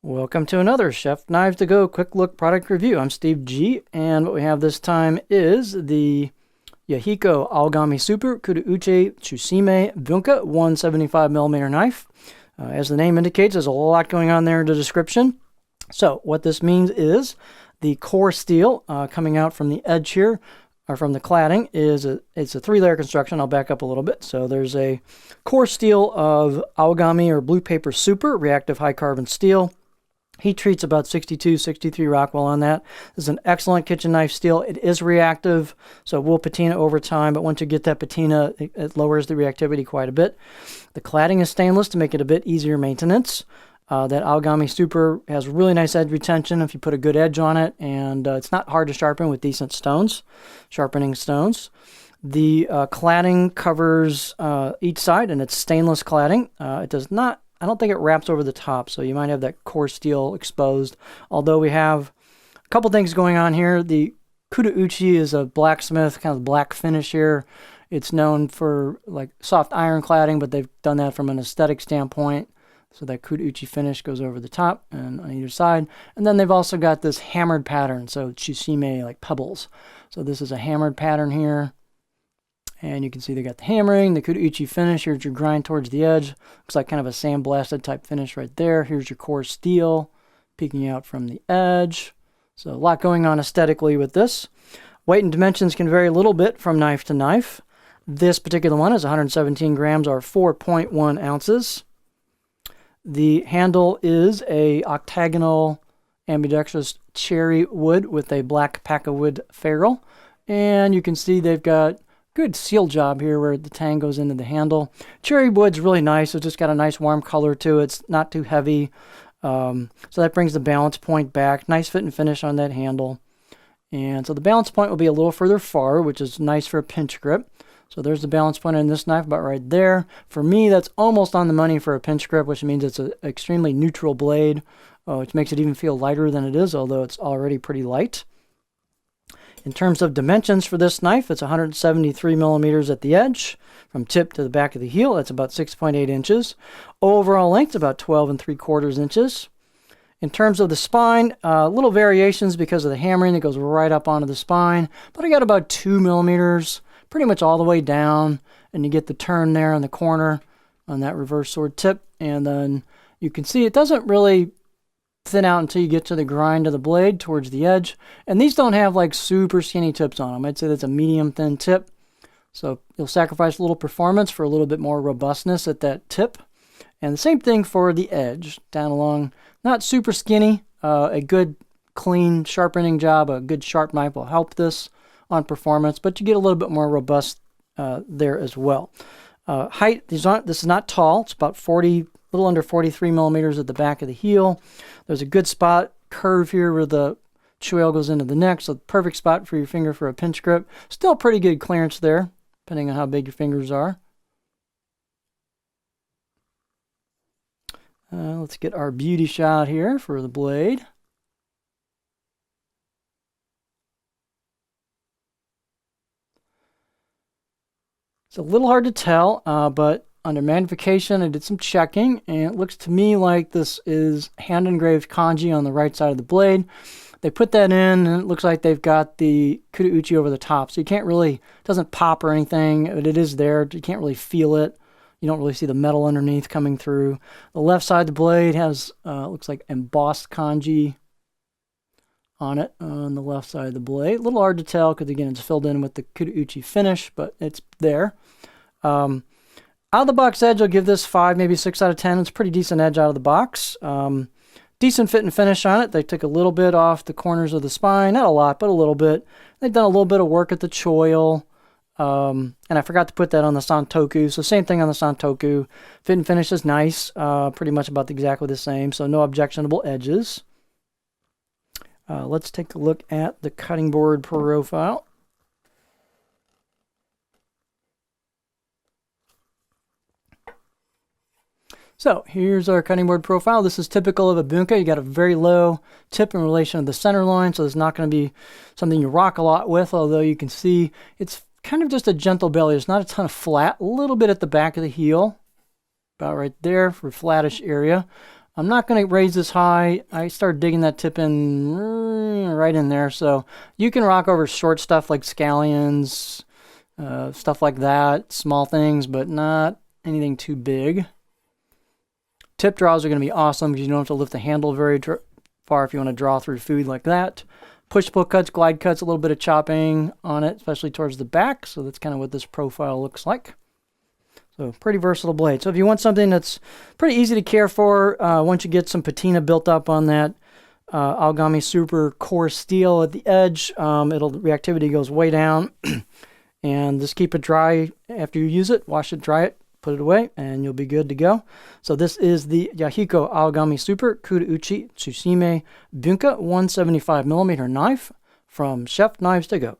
Welcome to another Chef Knives to Go quick look product review. I'm Steve G, and what we have this time is the Yahiko Aogami Super Kurouchi Tsuchime Bunka 175mm knife. As the name indicates, there's a lot going on there in the description. So what this means is the core steel coming out from the edge here, or from the cladding, it's a three-layer construction. I'll back up a little bit. So there's a core steel of Aogami or Blue Paper Super reactive high carbon steel. Heat treats about 62, 63 Rockwell on that. This is an excellent kitchen knife steel. It is reactive, so it will patina over time, but once you get that patina, it lowers the reactivity quite a bit. The cladding is stainless to make it a bit easier maintenance. That Aogami Super has really nice edge retention if you put a good edge on it, and it's not hard to sharpen with decent stones, sharpening stones. The cladding covers each side, and it's stainless cladding. It does not, I don't think it wraps over the top, so you might have that core steel exposed. Although we have a couple things going on here. The Kurouchi is a blacksmith, kind of black finish here. It's known for like soft iron cladding, but they've done that from an aesthetic standpoint. So that Kurouchi finish goes over the top and on either side. And then they've also got this hammered pattern, so Tsuchime, like pebbles. So this is a hammered pattern here. And you can see they got the hammering, the Kurouchi finish. Here's your grind towards the edge. Looks like kind of a sandblasted type finish right there. Here's your core steel peeking out from the edge. So a lot going on aesthetically with this. Weight and dimensions can vary a little bit from knife to knife. This particular one is 117 grams or 4.1 ounces. The handle is a octagonal ambidextrous cherry wood with a black paca wood ferrule. And you can see they've got good seal job here where the tang goes into the handle. Cherry wood's really nice. It's just got a nice warm color to it. It's not too heavy. So that brings the balance point back. Nice fit and finish on that handle. And so the balance point will be a little further forward, which is nice for a pinch grip. So there's the balance point in this knife, about right there. For me, that's almost on the money for a pinch grip, which means it's an extremely neutral blade, which makes it even feel lighter than it is, although it's already pretty light. In terms of dimensions for this knife, it's 173 millimeters at the edge. From tip to the back of the heel, that's about 6.8 inches. Overall length, about 12 3/4 inches. In terms of the spine, little variations because of the hammering that goes right up onto the spine, but I got about 2 millimeters, pretty much all the way down, and you get the turn there on the corner on that reverse sword tip, and then you can see it doesn't really thin out until you get to the grind of the blade towards the edge. And these don't have like super skinny tips on them. I'd say that's a medium thin tip. So you'll sacrifice a little performance for a little bit more robustness at that tip. And the same thing for the edge, down along, not super skinny. A good clean sharpening job, a good sharp knife will help this on performance, but you get a little bit more robust there as well. Height, this is not tall. It's about 40, a little under 43 millimeters at the back of the heel. There's a good spot curve here where the choil goes into the neck, so perfect spot for your finger for a pinch grip. Still pretty good clearance there, depending on how big your fingers are. Let's get our beauty shot here for the blade. It's a little hard to tell, but under magnification, I did some checking, and it looks to me like this is hand-engraved kanji on the right side of the blade. They put that in, and it looks like they've got the Kurouchi over the top, so you can't really, it doesn't pop or anything, but it is there. You can't really feel it. You don't really see the metal underneath coming through. The left side of the blade has, looks like embossed kanji on it on the left side of the blade. A little hard to tell because, again, it's filled in with the Kurouchi finish, but it's there. Out of the box edge, I'll give this 5, maybe 6 out of 10. It's a pretty decent edge out of the box. Decent fit and finish on it. They took a little bit off the corners of the spine. Not a lot, but a little bit. They've done a little bit of work at the choil. And I forgot to put that on the Santoku. So same thing on the Santoku. Fit and finish is nice. Pretty much about exactly the same. So no objectionable edges. Let's take a look at the cutting board profile. So here's our cutting board profile. This is typical of a bunka. You got a very low tip in relation to the center line, so it's not going to be something you rock a lot with, although you can see it's kind of just a gentle belly. There's not a ton of flat, a little bit at the back of the heel, about right there for flattish area. I'm not going to raise this high. I started digging that tip in right in there, so you can rock over short stuff like scallions, stuff like that, small things, but not anything too big. Tip draws are going to be awesome because you don't have to lift the handle very far if you want to draw through food like that. Push-pull cuts, glide cuts, a little bit of chopping on it, especially towards the back, so that's kind of what this profile looks like. So pretty versatile blade. So if you want something that's pretty easy to care for, once you get some patina built up on that Aogami Super core steel at the edge, reactivity goes way down. And just keep it dry after you use it. Wash it, dry it, put it away, and you'll be good to go. So this is the Yahiko Aogami Super Kurouchi Tsuchime Bunka 175mm knife from Chef Knives to Go.